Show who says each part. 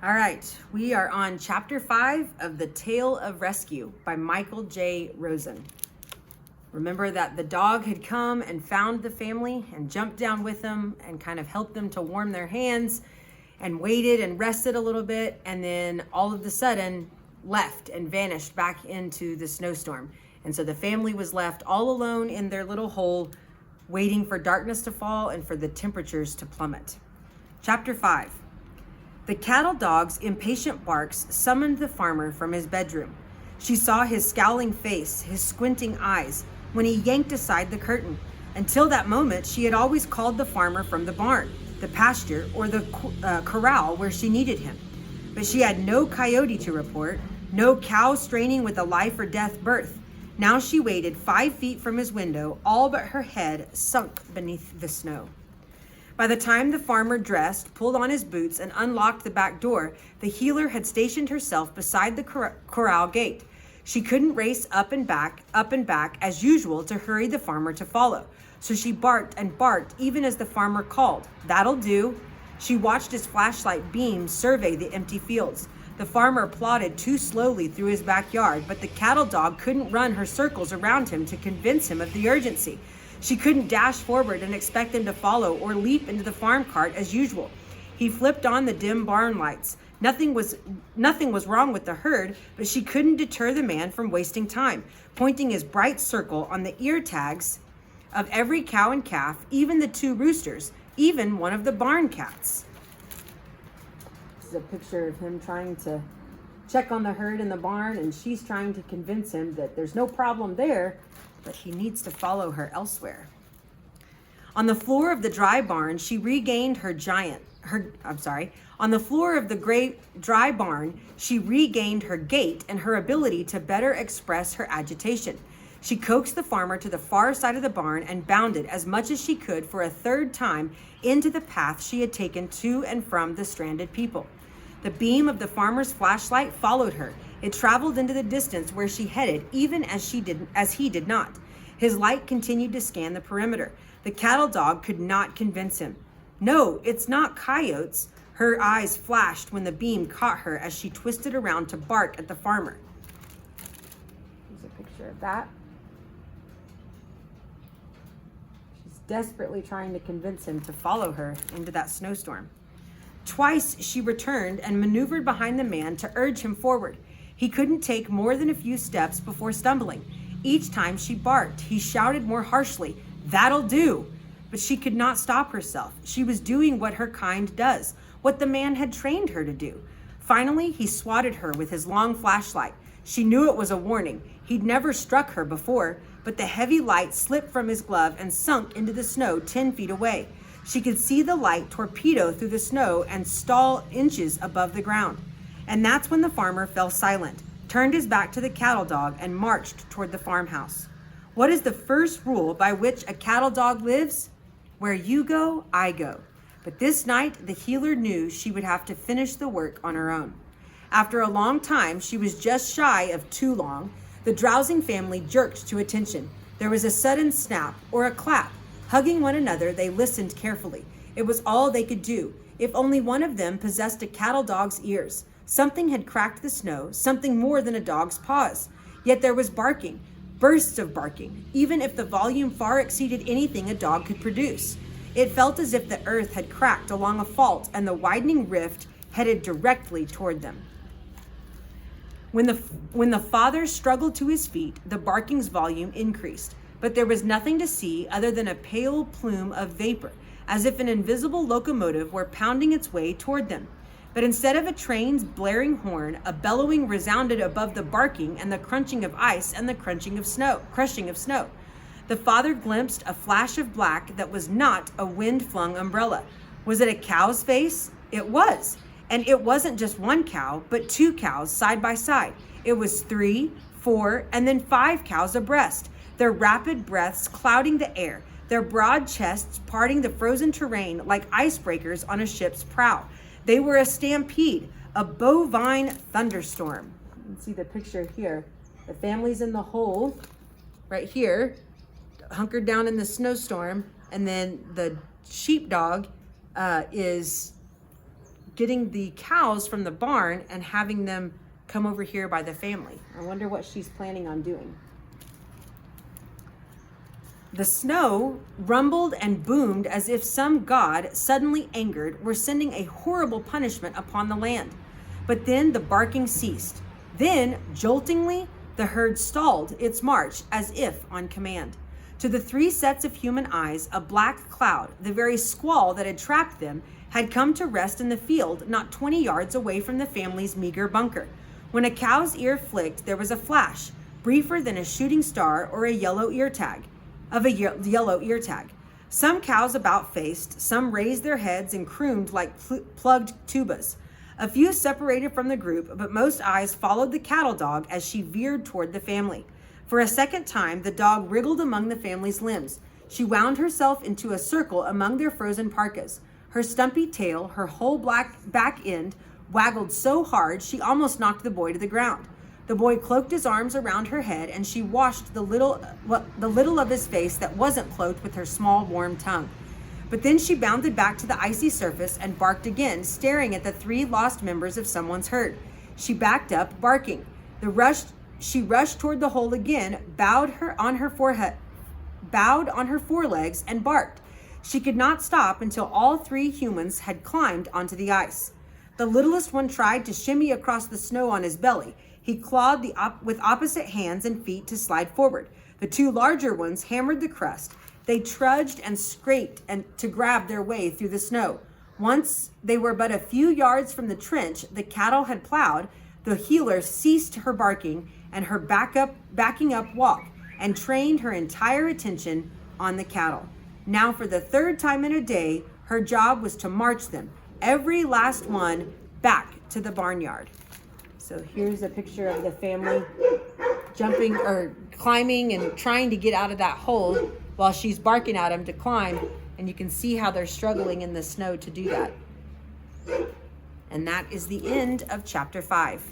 Speaker 1: All right, we are on chapter 5 of The Tale of Rescue by Michael J. Rosen. Remember that the dog had come and found the family and jumped down with them and kind of helped them to warm their hands and waited and rested a little bit, and then all of a sudden left and vanished back into the snowstorm. And so the family was left all alone in their little hole, waiting for darkness to fall and for the temperatures to plummet. Chapter 5. The cattle dog's impatient barks summoned the farmer from his bedroom. She saw his scowling face, his squinting eyes, when he yanked aside the curtain. Until that moment, she had always called the farmer from the barn, the pasture, or the corral where she needed him. But she had no coyote to report, no cow straining with a life or death birth. Now she waited 5 feet from his window, all but her head sunk beneath the snow. By the time the farmer dressed, pulled on his boots, and unlocked the back door, the healer had stationed herself beside the corral gate. She couldn't race up and back as usual to hurry the farmer to follow. So she barked and barked even as the farmer called, "That'll do." She watched his flashlight beam survey the empty fields. The farmer plodded too slowly through his backyard, but the cattle dog couldn't run her circles around him to convince him of the urgency. She couldn't dash forward and expect him to follow or leap into the farm cart as usual. He flipped on the dim barn lights. Nothing was wrong with the herd, but she couldn't deter the man from wasting time, pointing his bright circle on the ear tags of every cow and calf, even the 2 roosters, even one of the barn cats. This is a picture of him trying to check on the herd in the barn, and she's trying to convince him that there's no problem there, but he needs to follow her elsewhere. On the floor of the dry barn, she regained On the floor of the dry barn, she regained her gait and her ability to better express her agitation. She coaxed the farmer to the far side of the barn and bounded as much as she could for a 3rd time into the path she had taken to and from the stranded people. The beam of the farmer's flashlight followed her. It traveled into the distance where she headed, even as he did not. His light continued to scan the perimeter. The cattle dog could not convince him. "No, it's not coyotes." Her eyes flashed when the beam caught her as she twisted around to bark at the farmer. Here's a picture of that. She's desperately trying to convince him to follow her into that snowstorm. Twice she returned and maneuvered behind the man to urge him forward. He couldn't take more than a few steps before stumbling. Each time she barked, he shouted more harshly, "That'll do." But she could not stop herself. She was doing what her kind does, what the man had trained her to do. Finally, he swatted her with his long flashlight. She knew it was a warning. He'd never struck her before, but the heavy light slipped from his glove and sunk into the snow 10 feet away. She could see the light torpedo through the snow and stall inches above the ground. And that's when the farmer fell silent, turned his back to the cattle dog, and marched toward the farmhouse. What is the first rule by which a cattle dog lives? Where you go, I go. But this night, the healer knew she would have to finish the work on her own. After a long time, she was just shy of too long, the drowsing family jerked to attention. There was a sudden snap or a clap. Hugging one another, they listened carefully. It was all they could do. If only one of them possessed a cattle dog's ears. Something had cracked the snow, something more than a dog's paws. Yet there was barking, bursts of barking, even if the volume far exceeded anything a dog could produce. It felt as if the earth had cracked along a fault and the widening rift headed directly toward them. When the father struggled to his feet, the barking's volume increased, but there was nothing to see other than a pale plume of vapor, as if an invisible locomotive were pounding its way toward them. But instead of a train's blaring horn, a bellowing resounded above the barking and the crunching of ice and the crushing of snow. The father glimpsed a flash of black that was not a wind-flung umbrella. Was it a cow's face? It was. And it wasn't just one cow, but 2 cows side by side. It was 3, 4, and then 5 cows abreast, their rapid breaths clouding the air, their broad chests parting the frozen terrain like icebreakers on a ship's prow. They were a stampede, a bovine thunderstorm. You can see the picture here. The family's in the hole right here, hunkered down in the snowstorm, and then the sheepdog is getting the cows from the barn and having them come over here by the family. I wonder what she's planning on doing. The snow rumbled and boomed as if some god, suddenly angered, were sending a horrible punishment upon the land. But then the barking ceased. Then, joltingly, the herd stalled its march as if on command. To the three sets of human eyes, a black cloud, the very squall that had trapped them, had come to rest in the field not 20 yards away from the family's meager bunker. When a cow's ear flicked, there was a flash, briefer than a shooting star or a yellow ear tag. Some cows about-faced, some raised their heads and crooned like plugged tubas. A few separated from the group, but most eyes followed the cattle dog as she veered toward the family. For a second time, the dog wriggled among the family's limbs. She wound herself into a circle among their frozen parkas. Her stumpy tail, her whole black back end, waggled so hard she almost knocked the boy to the ground. The boy cloaked his arms around her head, and she washed the little of his face that wasn't cloaked with her small, warm tongue. But then she bounded back to the icy surface and barked again, staring at the three lost members of someone's herd. She backed up, barking. She rushed toward the hole again, bowed on her forelegs, and barked. She could not stop until all three humans had climbed onto the ice. The littlest one tried to shimmy across the snow on his belly. He clawed with opposite hands and feet to slide forward. The two larger ones hammered the crust. They trudged and scraped to grab their way through the snow. Once they were but a few yards from the trench the cattle had plowed, the healer ceased her barking and her backing up walk and trained her entire attention on the cattle. Now, for the third time in a day, her job was to march them, every last one, back to the barnyard. So here's a picture of the family jumping or climbing and trying to get out of that hole while she's barking at them to climb. And you can see how they're struggling in the snow to do that. And that is the end of chapter 5.